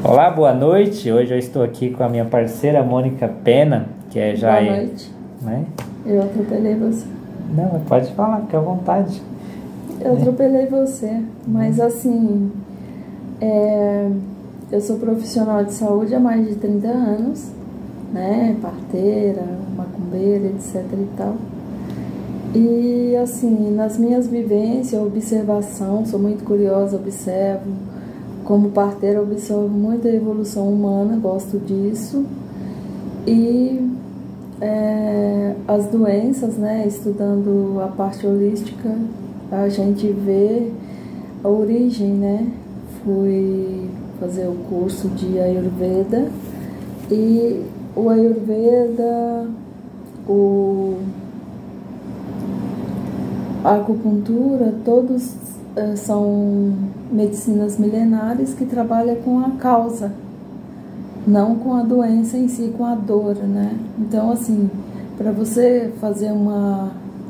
Olá, boa noite. Hoje eu estou aqui com a minha parceira Mônica Pena, que é já... Boa noite. Né? Eu atropelei você. Não, mas pode falar, fica à vontade. Eu atropelei você, mas assim, eu sou profissional de saúde há mais de 30 anos, né? Parteira, macumbeira, etc e tal. E assim, nas minhas vivências, observação, sou muito curiosa, observo. Como parteira, observo muito a evolução humana, gosto disso. E as doenças, né? Estudando a parte holística, a gente vê a origem, né? Fui fazer o curso de Ayurveda e o Ayurveda, a acupuntura, todos são medicinas milenares que trabalham com a causa, não com a doença em si, com a dor, né? Então, assim, para você fazer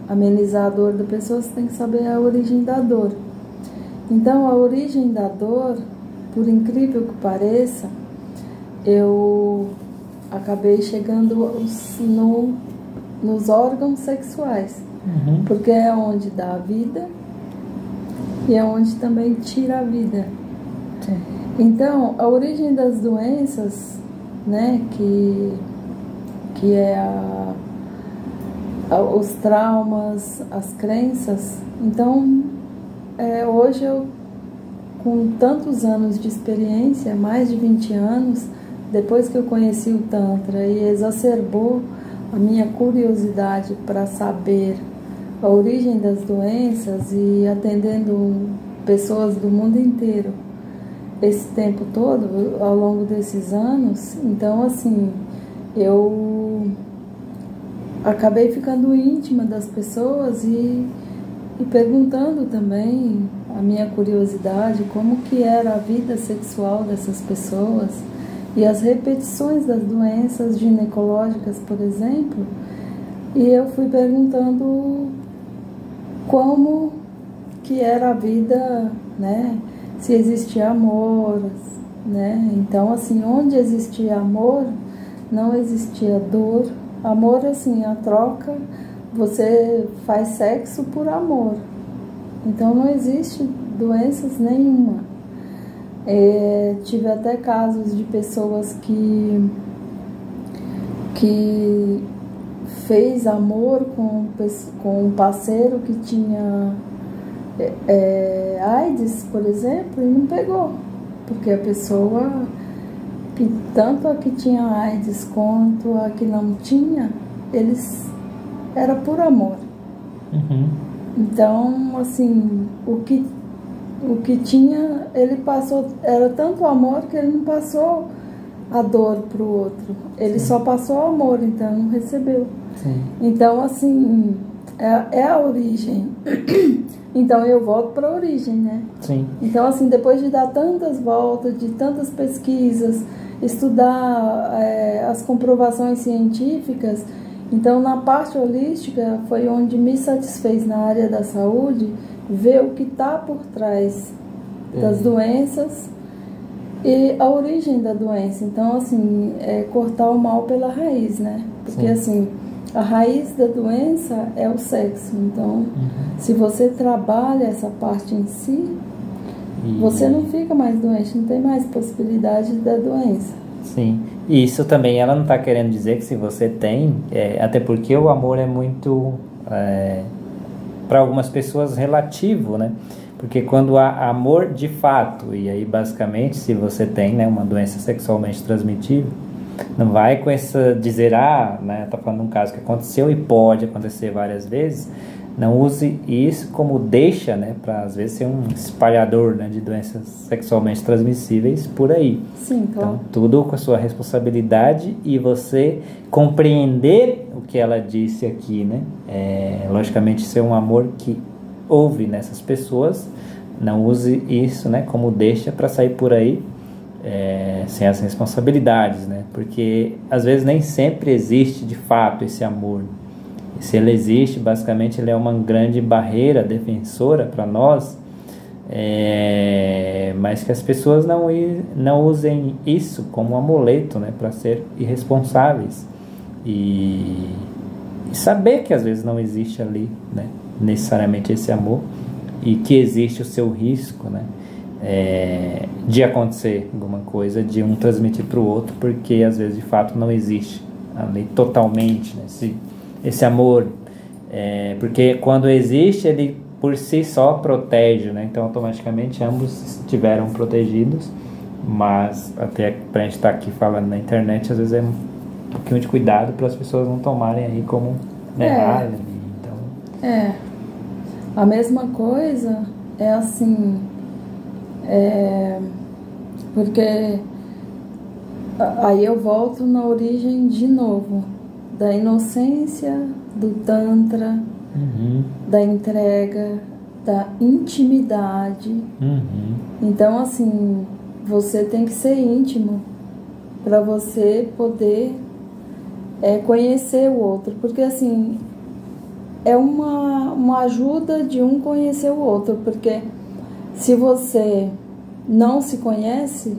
amenizar a dor da pessoa, você tem que saber a origem da dor. Então, a origem da dor, por incrível que pareça, eu acabei chegando nos órgãos sexuais, porque é onde dá a vida e é onde também tira a vida. Sim. Então, a origem das doenças, né, que é os traumas, as crenças. Então, hoje eu, com tantos anos de experiência, mais de 20 anos, depois que eu conheci o Tantra e exacerbou a minha curiosidade para saber a origem das doenças e atendendo pessoas do mundo inteiro esse tempo todo, ao longo desses anos, então assim, eu acabei ficando íntima das pessoas e perguntando também a minha curiosidade, como que era a vida sexual dessas pessoas e as repetições das doenças ginecológicas, por exemplo, e eu fui perguntando como que era a vida, né? Se existia amor, né? Então, assim, onde existia amor, não existia dor. Amor, assim, a troca, você faz sexo por amor. Então, não existe doenças nenhuma. Tive até casos de pessoas que fez amor com um parceiro que tinha AIDS, por exemplo, e não pegou, porque a pessoa, que tanto a que tinha AIDS quanto a que não tinha, era por amor. Então, assim, o que tinha, ele passou, era tanto amor que ele não passou a dor para o outro, ele Sim. Só passou o amor, então não recebeu. Sim. Então, assim, é a origem. Então eu volto para a origem, né? Sim. Então, assim, depois de dar tantas voltas, de tantas pesquisas, estudar as comprovações científicas, então na parte holística foi onde me satisfez na área da saúde, ver o que está por trás das doenças e a origem da doença. Então, assim, cortar o mal pela raiz, né? Porque, Sim. assim, a raiz da doença é o sexo. Então, se você trabalha essa parte em si, você não fica mais doente, não tem mais possibilidade da doença. Sim, e isso também ela não está querendo dizer que se você tem, até porque o amor é muito, para algumas pessoas, relativo, né? Porque quando há amor de fato, e aí basicamente se você tem, né, uma doença sexualmente transmitível, não vai com essa dizer, né, tá falando de um caso que aconteceu e pode acontecer várias vezes, não use isso como deixa, né, para às vezes ser um espalhador, né, de doenças sexualmente transmissíveis por aí. Sim, claro. Então, tudo com a sua responsabilidade e você compreender o que ela disse aqui, né, logicamente ser um amor que houve nessas pessoas, não use isso, né, como deixa para sair por aí sem as responsabilidades, né, porque às vezes nem sempre existe de fato esse amor. Se ele existe, basicamente ele é uma grande barreira defensora para nós mas que as pessoas não usem isso como um amuleto, né, para ser irresponsáveis e saber que às vezes não existe ali, né, necessariamente esse amor e que existe o seu risco, né, de acontecer alguma coisa, de um transmitir para o outro, porque às vezes de fato não existe ali totalmente, né, esse amor, porque quando existe ele por si só protege, né, então automaticamente ambos estiveram protegidos, mas até para a gente estar aqui falando na internet, às vezes é um pouquinho de cuidado para as pessoas não tomarem aí como errado, então... A mesma coisa é assim, porque aí eu volto na origem de novo, da inocência, do Tantra, da entrega, da intimidade. Então, assim, você tem que ser íntimo para você poder conhecer o outro, porque assim é uma ajuda de um conhecer o outro, porque se você não se conhece,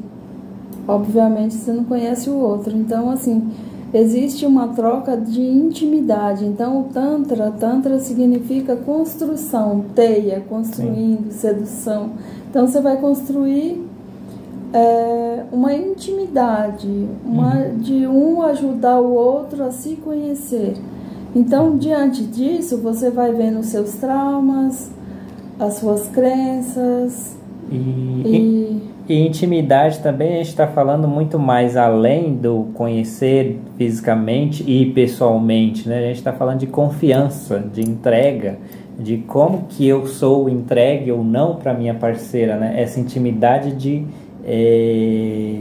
obviamente você não conhece o outro. Então, assim, existe uma troca de intimidade. Então, o Tantra significa construção, teia, construindo, sedução. Então, você vai construir uma intimidade, de um ajudar o outro a se conhecer. Então, diante disso, você vai vendo os seus traumas, as suas crenças. E intimidade também, a gente está falando muito mais além do conhecer fisicamente e pessoalmente, né? A gente está falando de confiança, de entrega, de como que eu sou entregue ou não para minha parceira, né? Essa intimidade de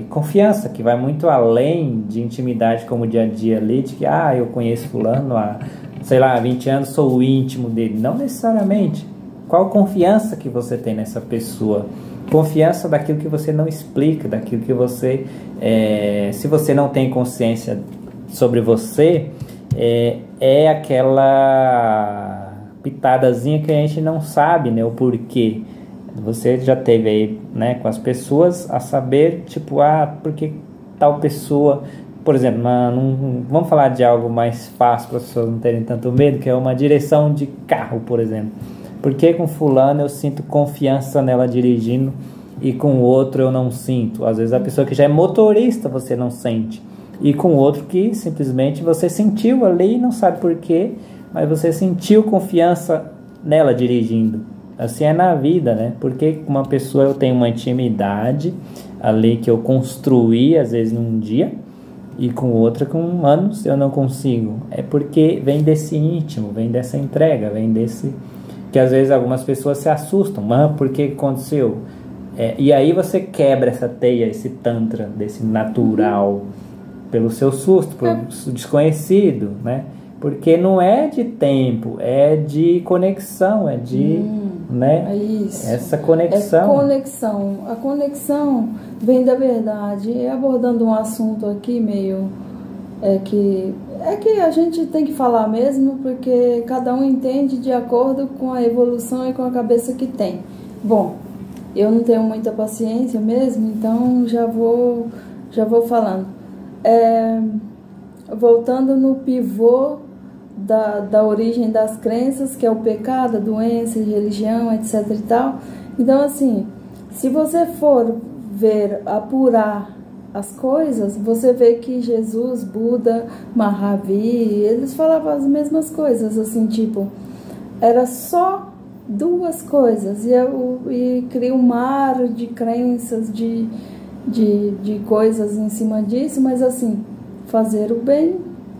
confiança, que vai muito além de intimidade como o dia a dia ali, de que eu conheço fulano há, sei lá, 20 anos, sou o íntimo dele. Não necessariamente. Qual confiança que você tem nessa pessoa? Confiança daquilo que você não explica, daquilo que você... se você não tem consciência sobre você, é aquela pitadazinha que a gente não sabe, né, o porquê. Você já teve aí, né, com as pessoas a saber, tipo, por que tal pessoa... Por exemplo, vamos falar de algo mais fácil para as pessoas não terem tanto medo, que é uma direção de carro, por exemplo. Por que com fulano eu sinto confiança nela dirigindo e com o outro eu não sinto? Às vezes a pessoa que já é motorista você não sente. E com o outro que simplesmente você sentiu ali, não sabe por quê, mas você sentiu confiança nela dirigindo. Assim é na vida, né? Porque com uma pessoa eu tenho uma intimidade ali que eu construí às vezes num dia, e com outra com anos eu não consigo. É porque vem desse íntimo, vem dessa entrega, vem desse... que às vezes algumas pessoas se assustam, mas por que aconteceu? E aí você quebra essa teia, esse tantra, desse natural, pelo seu susto, pelo desconhecido, né? Porque não é de tempo, é de conexão, é de... né? É isso. Essa conexão. Conexão. A conexão vem da verdade. E abordando um assunto aqui meio... que a gente tem que falar mesmo, porque cada um entende de acordo com a evolução e com a cabeça que tem. Bom, eu não tenho muita paciência mesmo, então já vou falando. Voltando no pivô da origem das crenças, que é o pecado, a doença, a religião, etc e tal. Então, assim, se você for apurar as coisas, você vê que Jesus, Buda, Mahavir, eles falavam as mesmas coisas, assim, tipo, era só duas coisas, e cria um mar de crenças, de coisas em cima disso, mas assim, fazer o bem,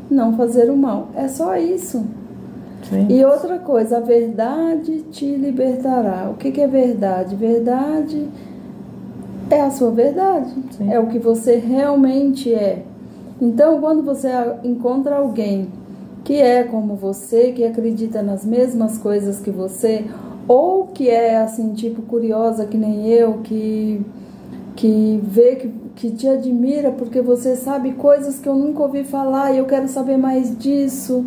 não fazer o mal, é só isso. Sim. E outra coisa, a verdade te libertará. O que é verdade? Verdade é a sua verdade. Sim. É o que você realmente é. Então, quando você encontra alguém que é como você, que acredita nas mesmas coisas que você, ou que é assim, tipo, curiosa que nem eu, que vê que te admira porque você sabe coisas que eu nunca ouvi falar e eu quero saber mais disso.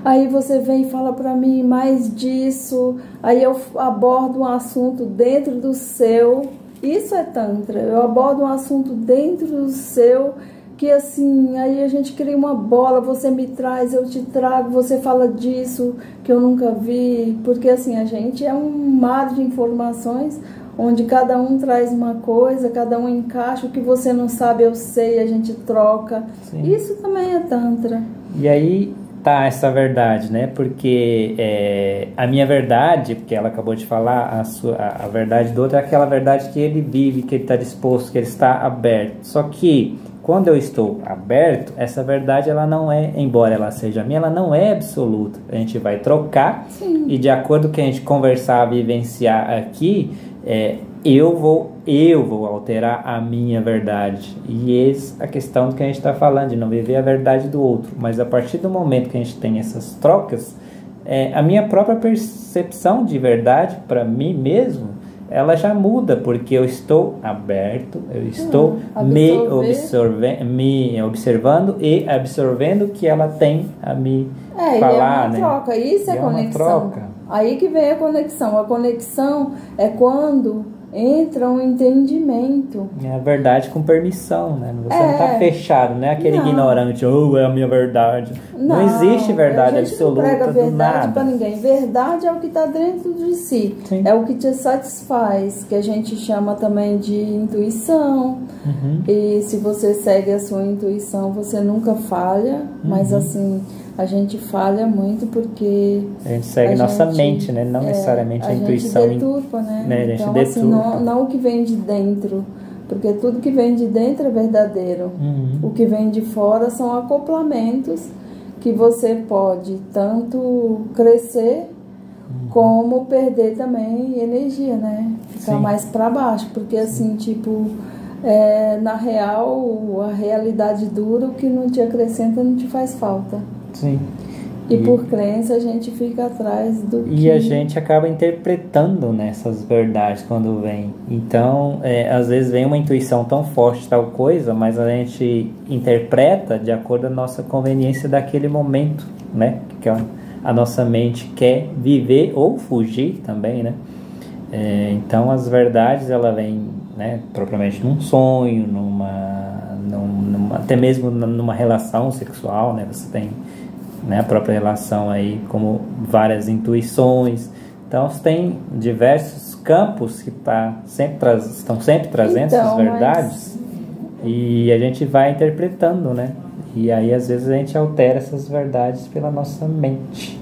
Aí você vem e fala para mim mais disso. Aí eu abordo um assunto dentro do seu. Isso é Tantra. Eu abordo um assunto dentro do seu que assim, aí a gente cria uma bola, você me traz, eu te trago, você fala disso que eu nunca vi. Porque assim, a gente é um mar de informações onde cada um traz uma coisa, cada um encaixa, o que você não sabe eu sei, a gente troca. Sim. Isso também é Tantra. E aí tá essa verdade, né? Porque a minha verdade, porque ela acabou de falar, a verdade do outro é aquela verdade que ele vive, que ele está disposto, que ele está aberto. Só que quando eu estou aberto, essa verdade ela não é, embora ela seja minha, ela não é absoluta. A gente vai trocar. Sim. E de acordo com o que a gente conversar, vivenciar aqui, eu vou alterar a minha verdade. E essa é a questão do que a gente está falando, de não viver a verdade do outro. Mas a partir do momento que a gente tem essas trocas, a minha própria percepção de verdade para mim mesmo, ela já muda, porque eu estou aberto, eu estou me observando e absorvendo o que ela tem a me falar, né? É uma troca, isso é conexão. Aí que vem a conexão. A conexão é quando entra um entendimento. É a verdade com permissão, né? Você não está fechado, não é aquele ignorante, é a minha verdade. Não existe verdade absoluta. Não prega verdade para ninguém. Verdade é o que está dentro de si. Sim. É o que te satisfaz, que a gente chama também de intuição. Uhum. E se você segue a sua intuição, você nunca falha. Mas assim, a gente falha muito porque a gente segue nossa mente, né? Não necessariamente a intuição. A gente deturpa, né? A gente então, assim, não o que vem de dentro, porque tudo que vem de dentro é verdadeiro. Uhum. O que vem de fora são acoplamentos que você pode tanto crescer como perder também energia, né? Ficar mais para baixo, porque assim, tipo, na real, a realidade dura, o que não te acrescenta não te faz falta. Sim. E por crença a gente fica atrás do que... E a gente acaba interpretando nessas verdades quando vem. Então, às vezes vem uma intuição tão forte, tal coisa, mas a gente interpreta de acordo com a nossa conveniência daquele momento, né? Que a nossa mente quer viver ou fugir também, né? Então, as verdades, ela vem, né, propriamente num sonho, até mesmo numa relação sexual, né? Você tem... né, a própria relação aí, como várias intuições. Então, você tem diversos campos que estão sempre trazendo essas verdades, e a gente vai interpretando, né? E aí, às vezes, a gente altera essas verdades pela nossa mente.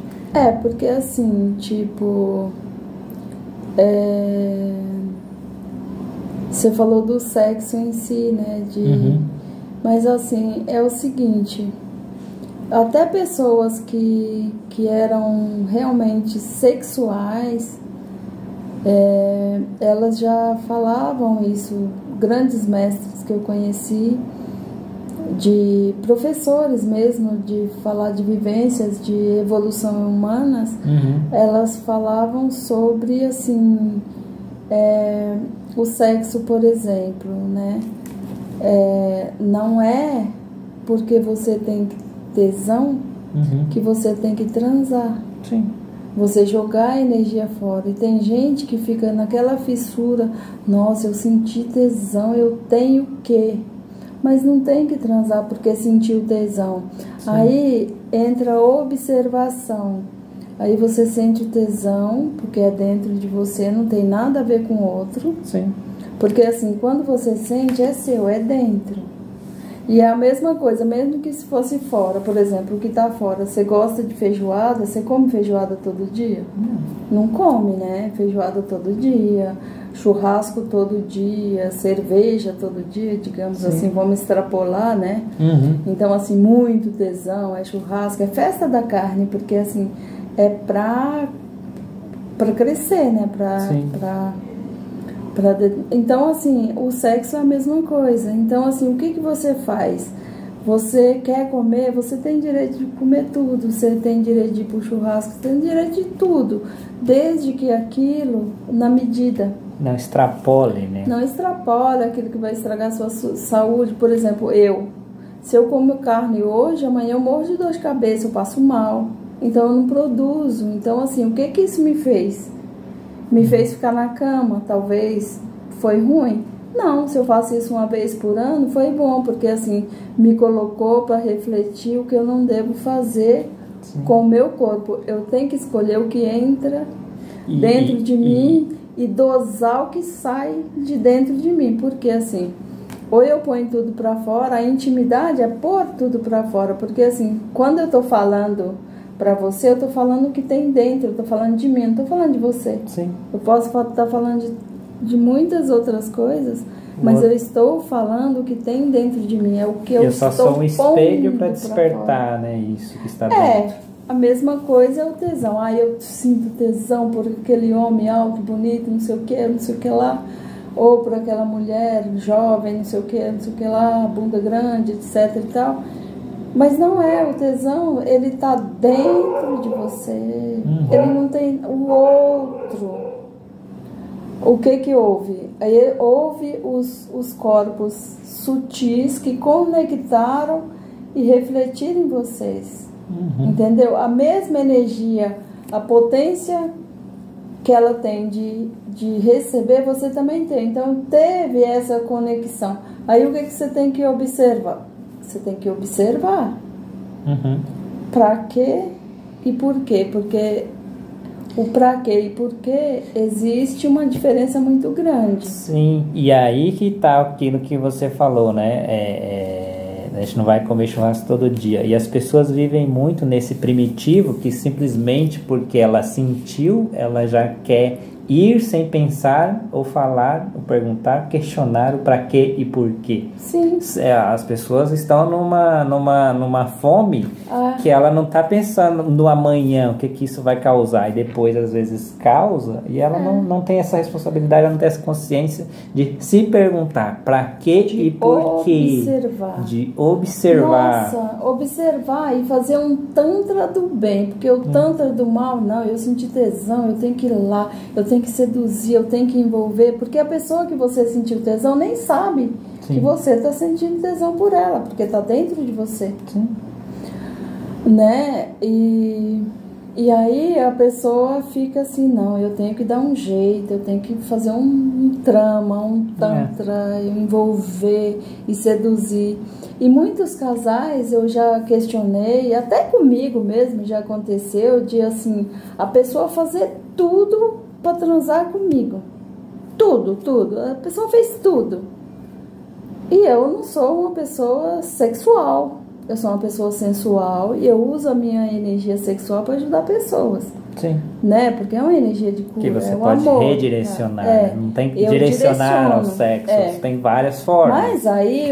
Porque assim, tipo... Você falou do sexo em si, né? Mas, assim, é o seguinte... Até pessoas que eram realmente sexuais, elas já falavam isso, grandes mestres que eu conheci, de professores mesmo, de falar de vivências, de evolução humanas, elas falavam sobre, assim, o sexo, por exemplo, né? Não é porque você tem tesão que você tem que transar. Sim. Você jogar a energia fora. E tem gente que fica naquela fissura, nossa, eu senti tesão, eu tenho que, mas não tem que transar porque sentiu tesão. Sim. Aí entra a observação. Aí você sente o tesão, porque é dentro de você, não tem nada a ver com o outro. Sim. Porque assim, quando você sente, é seu, é dentro. E é a mesma coisa, mesmo que se fosse fora, por exemplo, o que está fora, você gosta de feijoada, você come feijoada todo dia? Não come, né? Feijoada todo dia, churrasco todo dia, cerveja todo dia, digamos assim, vamos extrapolar, né? Então, assim, muito tesão, é churrasco, é festa da carne, porque, assim, é pra crescer, né? Então, assim, o sexo é a mesma coisa. Então, assim, o que você faz? Você quer comer, você tem direito de comer tudo. Você tem direito de ir pro churrasco, você tem direito de tudo. Desde que aquilo, na medida. Não extrapole, né? Não extrapole aquilo que vai estragar a sua saúde. Por exemplo, se eu como carne hoje, amanhã eu morro de dor de cabeça, eu passo mal. Então eu não produzo. Então assim, o que que isso me fez? Me fez ficar na cama, talvez. Foi ruim? Não, se eu faço isso uma vez por ano, foi bom, porque assim, me colocou para refletir o que eu não devo fazer com o meu corpo. Eu tenho que escolher o que entra dentro de mim e dosar o que sai de dentro de mim, porque assim, ou eu ponho tudo para fora, a intimidade é pôr tudo para fora, porque assim, quando eu tô falando para você, eu tô falando o que tem dentro, eu tô falando de mim, não tô falando de você. Sim. Eu posso estar falando de muitas outras coisas, mas eu estou falando o que tem dentro de mim, é o que eu estou só sou um espelho para despertar, né, isso que está dentro. A mesma coisa é o tesão. Eu sinto tesão por aquele homem alto, bonito, não sei o que lá. Ou por aquela mulher jovem, não sei o que lá, bunda grande, etc e tal. Mas não é, o tesão, ele tá dentro de você. Ele não tem o outro. O que houve? Aí houve os corpos sutis que conectaram e refletiram em vocês. Entendeu? A mesma energia, a potência que ela tem de receber, você também tem. Então, teve essa conexão. Aí, o que você tem que observar? Você tem que observar. Pra quê e por quê? Porque o pra quê e por quê existe uma diferença muito grande. Sim, e aí que tá aquilo que você falou, né? A gente não vai comer churrasco todo dia. E as pessoas vivem muito nesse primitivo que simplesmente porque ela sentiu, ela já quer ir sem pensar, ou falar, ou perguntar, questionar o para quê e por quê. Sim. As pessoas estão numa fome que ela não está pensando no amanhã, o que isso vai causar, e depois às vezes causa, e ela não tem essa responsabilidade, ela não tem essa consciência de se perguntar para quê e por quê. De observar. Nossa, observar e fazer um tantra do bem, porque o tantra do mal, não, eu senti tesão, eu tenho que ir lá, eu tenho que seduzir, eu tenho que envolver, porque a pessoa que você sentiu tesão nem sabe que você está sentindo tesão por ela, porque está dentro de você. Né? E aí a pessoa fica assim, não, eu tenho que dar um jeito, eu tenho que fazer um trama, um tantra, envolver e seduzir. E muitos casais eu já questionei, até comigo mesmo já aconteceu, de assim, a pessoa fazer tudo para transar comigo. Tudo. A pessoa fez tudo. E eu não sou uma pessoa sexual. Eu sou uma pessoa sensual e eu uso a minha energia sexual para ajudar pessoas. Sim. Né? Porque é uma energia de cura. Que você pode amor, redirecionar. Né? Não tem que direcionar ao sexo. Tem várias formas. Mas aí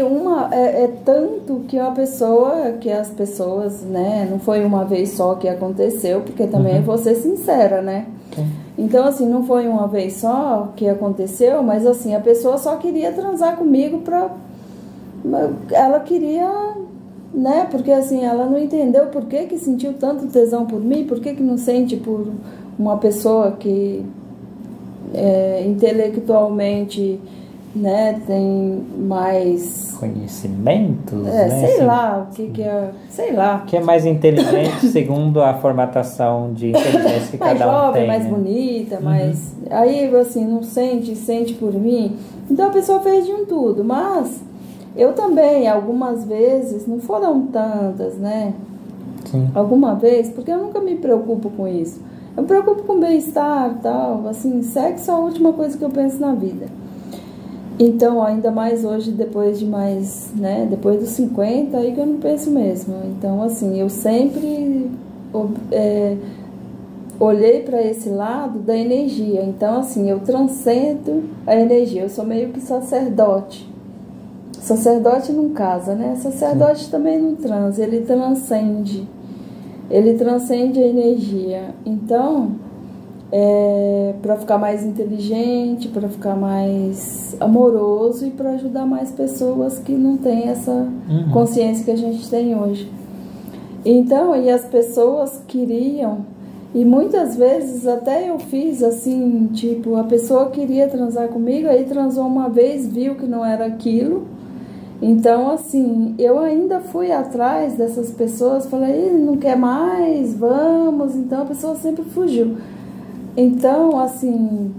tanto que as pessoas, né? Não foi uma vez só que aconteceu, porque também vou ser sincera, né? Sim. Então, assim, não foi uma vez só que aconteceu, mas assim, a pessoa só queria transar comigo ela queria, né? Porque assim, ela não entendeu por que sentiu tanto tesão por mim, por que não sente por uma pessoa que intelectualmente, né, tem mais conhecimentos, né? Sei lá, o que é, sei lá. Que é mais inteligente segundo a formatação de inteligência que cada um jovem, tem. Mais bonita, mais... Aí, assim, não sente por mim. Então a pessoa fez de um tudo, mas eu também, algumas vezes, não foram tantas, né? Sim. Alguma vez, porque eu nunca me preocupo com isso. Eu me preocupo com bem-estar e tal, assim, sexo é a última coisa que eu penso na vida. Então, ainda mais hoje, depois dos 50, aí que eu não penso mesmo. Então, assim, eu sempre olhei para esse lado da energia. Então, assim, eu transcendo a energia. Eu sou meio que sacerdote. Sacerdote não casa, né? Sacerdote também não transa, ele transcende. Ele transcende a energia. Então, para ficar mais inteligente, para ficar mais amoroso e para ajudar mais pessoas que não têm essa consciência que a gente tem hoje. Então, e as pessoas queriam E muitas vezes até eu fiz assim, tipo, a pessoa queria transar comigo, aí transou uma vez, viu que não era aquilo. Então, assim, eu ainda fui atrás dessas pessoas, falei, não quer mais, vamos. Então a pessoa sempre fugiu. Então, assim,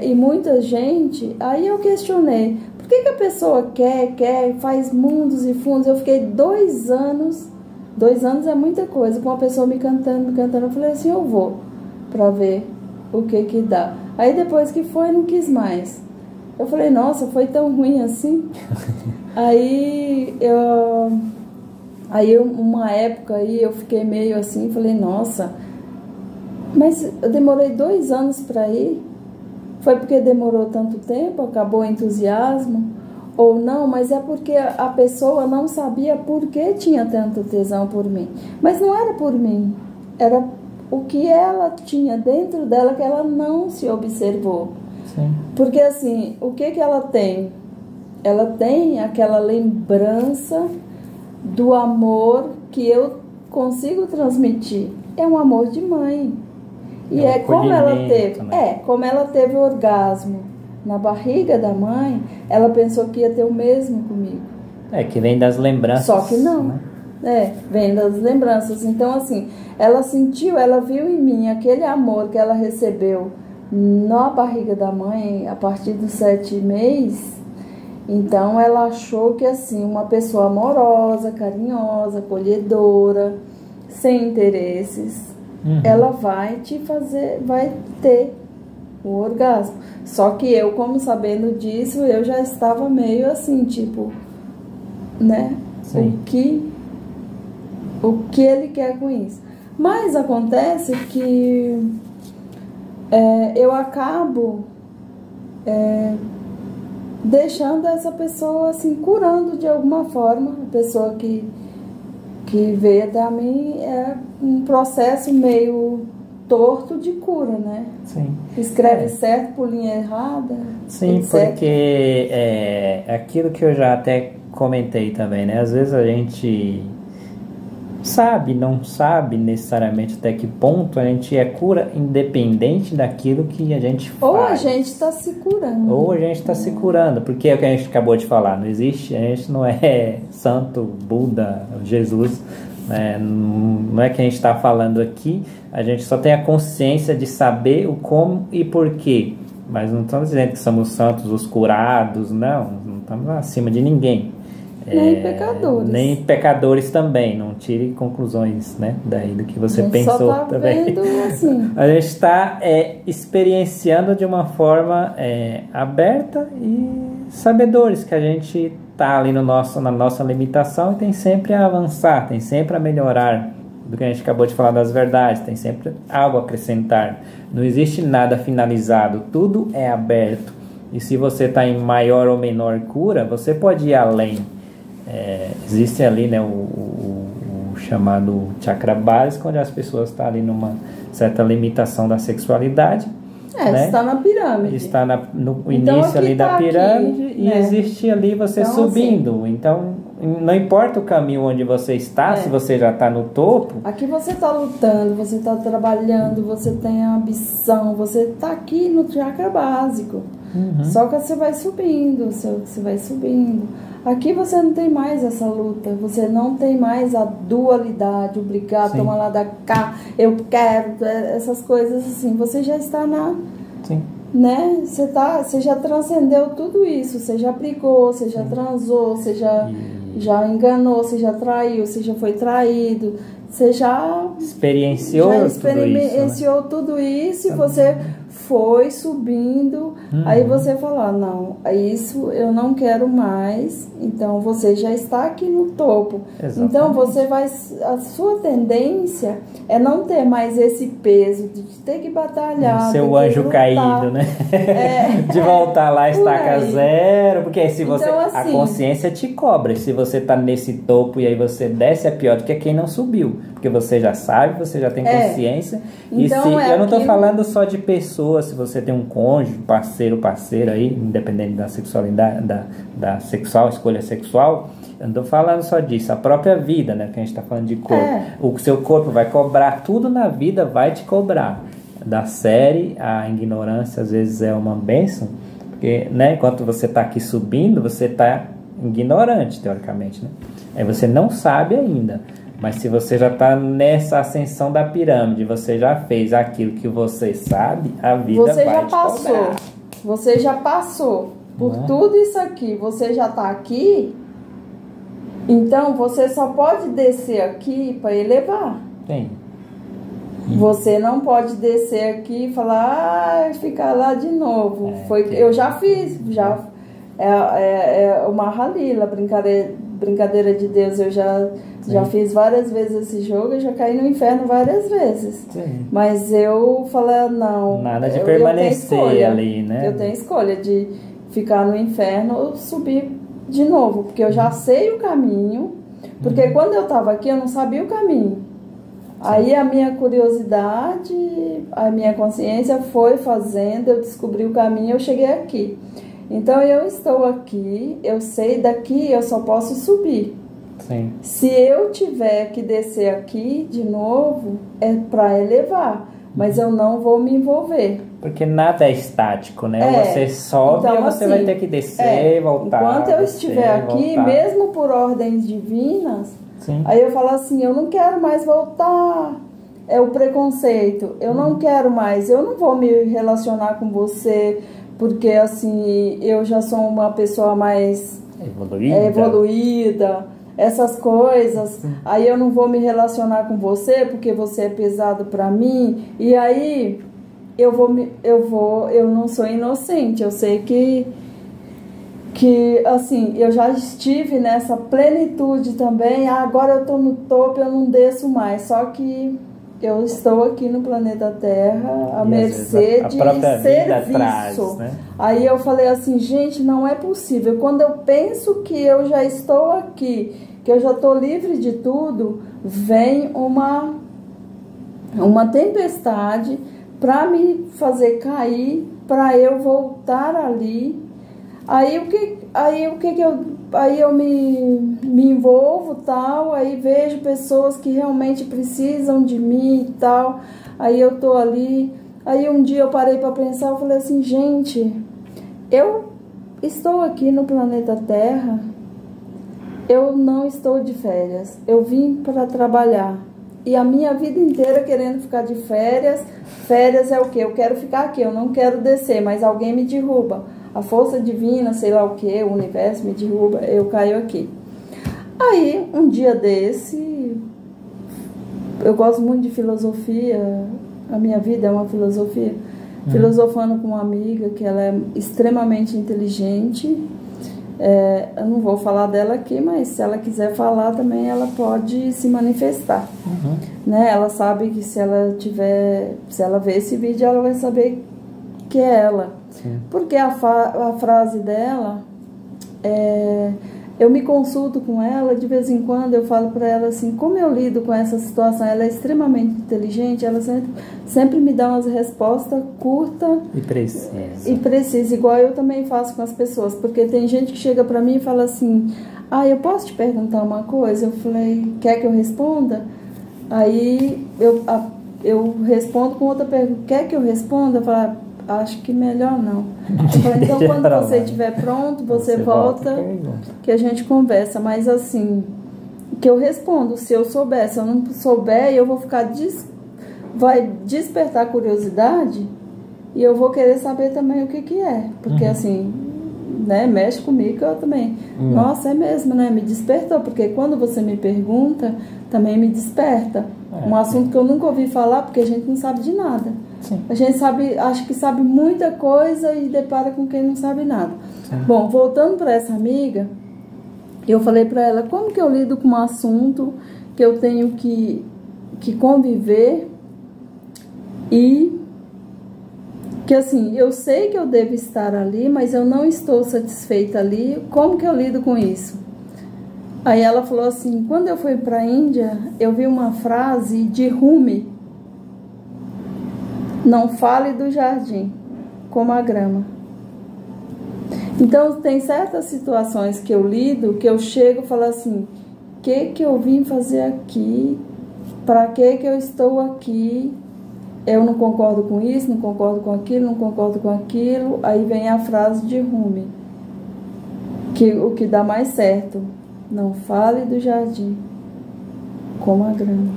e muita gente, aí eu questionei, por que a pessoa quer, faz mundos e fundos? Eu fiquei 2 anos. 2 anos é muita coisa, com uma pessoa me cantando, eu falei assim, eu vou pra ver o que dá. Aí depois que foi, não quis mais. Eu falei, nossa, foi tão ruim assim. Aí uma época aí eu fiquei meio assim, falei, nossa, mas eu demorei 2 anos pra ir. Foi porque demorou tanto tempo, acabou o entusiasmo? Ou não, mas é porque a pessoa não sabia por que tinha tanto tesão por mim. Mas não era por mim, era o que ela tinha dentro dela que ela não se observou. Sim. Porque assim, o que ela tem? Ela tem aquela lembrança do amor que eu consigo transmitir. É um amor de mãe. E um como ela teve, né? Como ela teve orgasmo na barriga da mãe, ela pensou que ia ter o mesmo comigo. Que vem das lembranças. Só que não. Né? Vem das lembranças. Então, assim, ela sentiu, ela viu em mim aquele amor que ela recebeu na barriga da mãe a partir dos 7 meses. Então, ela achou que, assim, uma pessoa amorosa, carinhosa, acolhedora, sem interesses, ela vai te fazer, vai ter o orgasmo. Só que eu, como sabendo disso, eu já estava meio assim, tipo, né? Sim. O que ele quer com isso? Mas acontece que eu acabo deixando essa pessoa assim, curando de alguma forma. A pessoa que veio até a mim é um processo meio torto de cura, né? Sim. Escreve certo por linha errada. Sim, etc. porque aquilo que eu já até comentei também, né? Às vezes a gente não sabe necessariamente até que ponto a gente cura independente daquilo que a gente faz. Ou a gente está se curando. Ou a gente está se curando, porque é o que a gente acabou de falar, não existe, a gente não é santo, Buda, Jesus, né? Não é que a gente está falando aqui, a gente só tem a consciência de saber o como e porquê, mas não estamos dizendo que somos santos, os curados, não estamos acima de ninguém. Nem pecadores. Nem pecadores também, não tire conclusões, né, daí do que você pensou só tá também. Vendo assim. A gente está experienciando de uma forma aberta e sabedores que a gente está ali na nossa limitação e tem sempre a avançar, tem sempre a melhorar do que a gente acabou de falar das verdades, tem sempre algo a acrescentar. Não existe nada finalizado, tudo é aberto. E se você está em maior ou menor cura, você pode ir além. Existe ali, né, o chamado chakra básico, onde as pessoas estão ali numa certa limitação da sexualidade. Né? Está na pirâmide. Está no então, início ali da pirâmide aqui, e né? existe ali você então, subindo. Assim, então, não importa o caminho onde você está, se você já está no topo. Aqui você está lutando, você está trabalhando, você tem a ambição, você está aqui no chakra básico. Só que você vai subindo, você vai subindo. Aqui você não tem mais essa luta, você não tem mais a dualidade, obrigar, toma lá da cá, eu quero, essas coisas assim. Você já está Sim. Né? Você já transcendeu tudo isso, você já brigou, você já transou, você já enganou, você já traiu, você já foi traído, você já experienciou tudo isso e você foi subindo, aí você fala, não, isso eu não quero mais, então você já está aqui no topo. Exatamente. Então você vai, a sua tendência é não ter mais esse peso de ter que batalhar, ser o anjo caído, né? De voltar lá estaca zero, porque se você, então, assim, a consciência te cobra, se você está nesse topo e aí você desce, é pior do que quem não subiu, porque você já sabe, você já tem consciência. Então, e eu não estou falando só de pessoas pessoa, se você tem um cônjuge, parceiro aí, independente da sexualidade, da escolha sexual, eu não tô falando só disso, a própria vida, né, que a gente tá falando de corpo. O seu corpo vai cobrar, tudo na vida vai te cobrar. Da série, a ignorância às vezes é uma bênção, porque, né, enquanto você tá aqui subindo, você tá ignorante, teoricamente, né? Aí você não sabe ainda. Mas se você já está nessa ascensão da pirâmide, você já fez aquilo que você sabe, a vida você vai já te passou. cobrar. Você já passou por tudo isso aqui. Você já está aqui. Então, você só pode descer aqui para elevar. Tem. Você não pode descer aqui e falar, ficar lá de novo. Eu já fiz, é uma ralila, brincadeira de Deus. Eu já fiz várias vezes esse jogo, eu já caí no inferno várias vezes. Sim. Mas eu falei, não. Nada de permanecer ali, né? Eu tenho escolha de ficar no inferno ou subir de novo, porque eu já sei o caminho. Porque quando eu estava aqui, eu não sabia o caminho. Aí a minha curiosidade, a minha consciência foi fazendo, eu descobri o caminho, eu cheguei aqui. Então eu estou aqui, eu sei daqui, eu só posso subir. Sim. Se eu tiver que descer aqui de novo, é para elevar, mas eu não vou me envolver. Porque nada é estático, né? Você sobe então, e você vai ter que descer e voltar. Enquanto eu estiver aqui, mesmo por ordens divinas, sim, aí eu falo assim, eu não quero mais voltar. É o preconceito. Eu não quero mais, eu não vou me relacionar com você, porque assim, eu já sou uma pessoa mais evoluída, essas coisas. Aí eu não vou me relacionar com você porque você é pesado para mim. E aí eu não sou inocente. Eu sei que assim, eu já estive nessa plenitude também. Agora eu tô no topo, eu não desço mais. Só que eu estou aqui no planeta Terra, à mercê de serviço. Traz, né? Aí eu falei assim, gente, não é possível. Quando eu penso que eu já estou aqui, que eu já estou livre de tudo, vem uma tempestade para me fazer cair, para eu voltar ali. Aí eu me envolvo, tal, aí vejo pessoas que realmente precisam de mim e tal, aí eu tô ali. Aí um dia eu parei para pensar, eu falei assim, gente, eu estou aqui no planeta Terra, eu não estou de férias, eu vim para trabalhar. E a minha vida inteira querendo ficar de férias. Férias é o quê? Eu quero ficar aqui, eu não quero descer, mas alguém me derruba. A força divina, sei lá o que, o universo me derruba, eu caio aqui. Aí, um dia desse, eu gosto muito de filosofia, a minha vida é uma filosofia, filosofando com uma amiga que ela é extremamente inteligente. Eu não vou falar dela aqui, mas se ela quiser falar também, ela pode se manifestar. Né? Ela sabe que se ela ver esse vídeo, ela vai saber que é ela. Sim. Porque a frase dela, eu me consulto com ela, de vez em quando eu falo para ela assim, como eu lido com essa situação. Ela é extremamente inteligente, ela sempre me dá umas respostas curtas e precisas, igual eu também faço com as pessoas, porque tem gente que chega para mim e fala assim, eu posso te perguntar uma coisa? Eu falei, quer que eu responda? Aí eu respondo com outra pergunta, quer que eu responda? Eu falo, acho que melhor não. Então, quando você estiver pronto, você volta que a gente conversa. Mas assim, que eu respondo, se eu souber. Se eu não souber, eu vou ficar... vai despertar curiosidade e eu vou querer saber também o que é. Porque assim, né, mexe comigo, eu também. Nossa, é mesmo, né? Me despertou. Porque quando você me pergunta, também me desperta. Um assunto que eu nunca ouvi falar, porque a gente não sabe de nada. Sim. A gente acha que sabe muita coisa e depara com quem não sabe nada. Sim. Bom, voltando para essa amiga, eu falei para ela, como que eu lido com um assunto que eu tenho que conviver e que assim, eu sei que eu devo estar ali, mas eu não estou satisfeita ali, como que eu lido com isso? Aí ela falou assim, quando eu fui para a Índia, eu vi uma frase de Rumi. Não fale do jardim, como a grama. Então, tem certas situações que eu lido, que eu chego e falo assim, o que eu vim fazer aqui? Para que eu estou aqui? Eu não concordo com isso, não concordo com aquilo, não concordo com aquilo. Aí vem a frase de Rumi, que o que dá mais certo, não fale do jardim, como a grama.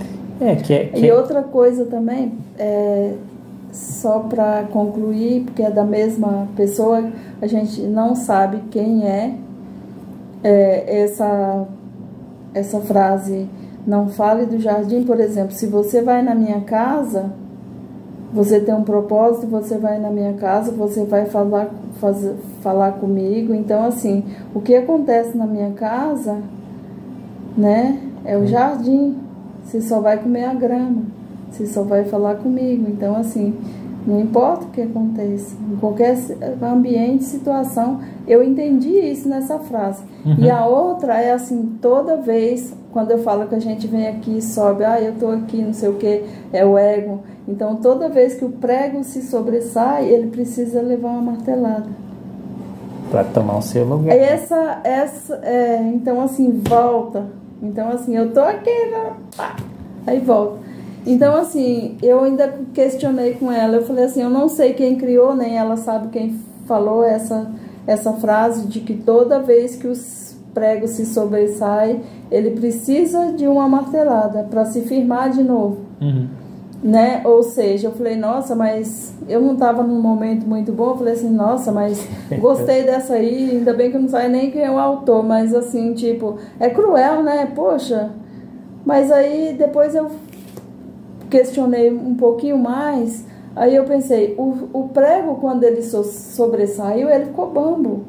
E outra coisa também, só para concluir, porque é da mesma pessoa, a gente não sabe quem é, essa frase, não fale do jardim. Por exemplo, se você vai na minha casa, você tem um propósito, você vai na minha casa, você vai falar comigo. Então, assim, o que acontece na minha casa, né, é o jardim. Você só vai comer a grama, você só vai falar comigo. Então, assim, não importa o que aconteça, em qualquer ambiente, situação, eu entendi isso nessa frase. E a outra é assim, toda vez, quando eu falo que a gente vem aqui e sobe, eu tô aqui, não sei o que, é o ego. Então, toda vez que o prego se sobressai, ele precisa levar uma martelada. Para tomar o seu lugar. Então, assim, volta. Então, assim, eu tô aqui, aí volta. Então, assim, eu ainda questionei com ela. Eu falei assim, eu não sei quem criou, nem ela sabe quem falou essa frase de que toda vez que os pregos se sobressaem, ele precisa de uma martelada para se firmar de novo. Né? Ou seja, eu falei, nossa, mas eu não estava num momento muito bom. Eu falei assim, nossa, mas gostei dessa aí, ainda bem que eu não sei nem quem é o autor, mas assim, tipo, é cruel, né? Poxa, mas aí depois eu questionei um pouquinho mais, aí eu pensei, o prego, quando ele sobressaiu, ele ficou bambo.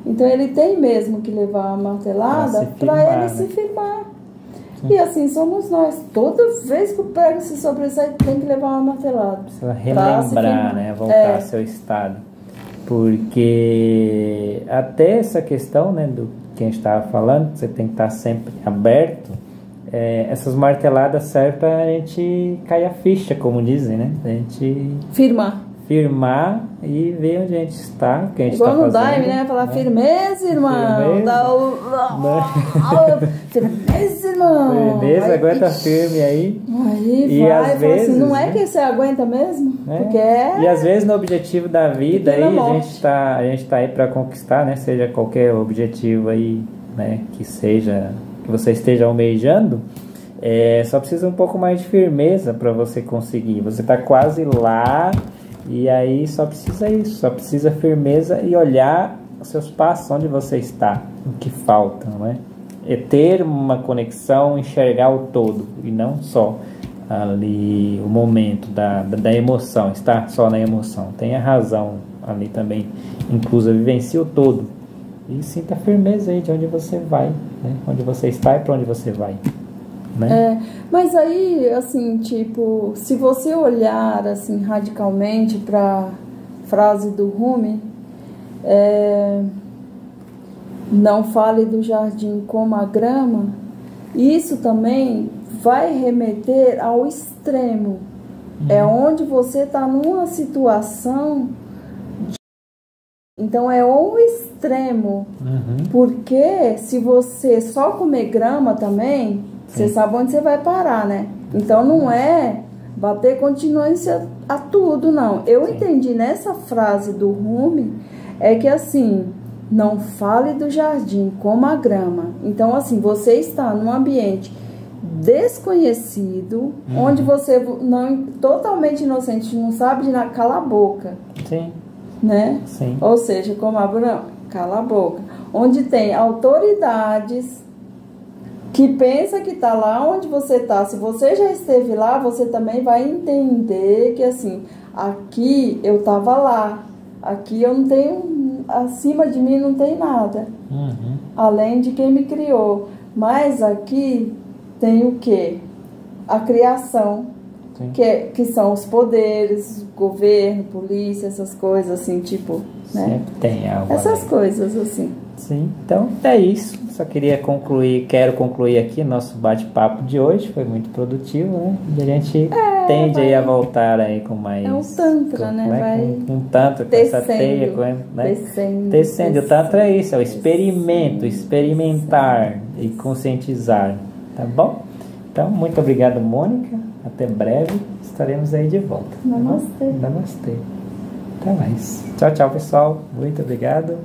Então ele tem mesmo que levar a martelada para ele se firmar. E assim somos nós. Toda vez que o prego se sobressai, tem que levar uma martelada. Precisa relembrar, né? Voltar ao seu estado. Porque até essa questão, né, do que a gente estava falando, você tem que estar sempre aberto. Essas marteladas servem para a gente cair a ficha, como dizem, né? A gente firmar e ver onde a gente está, o que a gente está fazendo. Igual no Daime, né? Falar firmeza, irmão. Firmeza, irmão. Firmeza, aguenta firme aí. Aí e vai, às vezes, assim, não é que você aguenta mesmo? Porque E às vezes no objetivo da vida aí, a gente tá aí para conquistar, né? Seja qualquer objetivo aí, né? Que você esteja almejando. Só precisa um pouco mais de firmeza para você conseguir. Você está quase lá. E aí só precisa isso, só precisa firmeza e olhar os seus passos, onde você está, o que falta, não é? É ter uma conexão, enxergar o todo e não só ali o momento da emoção, estar só na emoção. Tem a razão ali também, inclusa, vivencie o todo e sinta a firmeza aí de onde você vai, né? Onde você está e para onde você vai. Né? Mas aí, assim, tipo, se você olhar assim radicalmente para frase do Rumi, não fale do jardim como a grama, isso também vai remeter ao extremo. É onde você está numa situação então é um extremo, porque se você só comer grama também, você sabe onde você vai parar, né? Então não é bater continuância a tudo, não. Eu entendi nessa frase do Rumi, que assim, não fale do jardim como a grama. Então assim, você está num ambiente desconhecido, onde você não totalmente inocente, não sabe de nada, cala a boca. Sim. Né? Sim. Ou seja, como a grama, cala a boca. Onde tem autoridades que pensa que está lá onde você está. Se você já esteve lá, você também vai entender que assim, aqui eu estava lá, aqui eu não tenho, acima de mim não tem nada, além de quem me criou. Mas aqui tem o quê? A criação. que são os poderes, governo, polícia, essas coisas assim, tipo, né? Sempre tem algo. Essas coisas assim. Sim, então é isso. Só quero concluir aqui nosso bate-papo de hoje. Foi muito produtivo, né? E a gente tende aí a voltar aí com mais... É um tantra, né? Vai com um tantra, com essa teia, né? Descendo. O tantra é isso, é o experimento, experimentar e conscientizar, tá bom? Então, muito obrigado, Mônica. Até breve. Estaremos aí de volta. Namastê. Namastê. Até mais. Tchau, tchau, pessoal. Muito obrigado.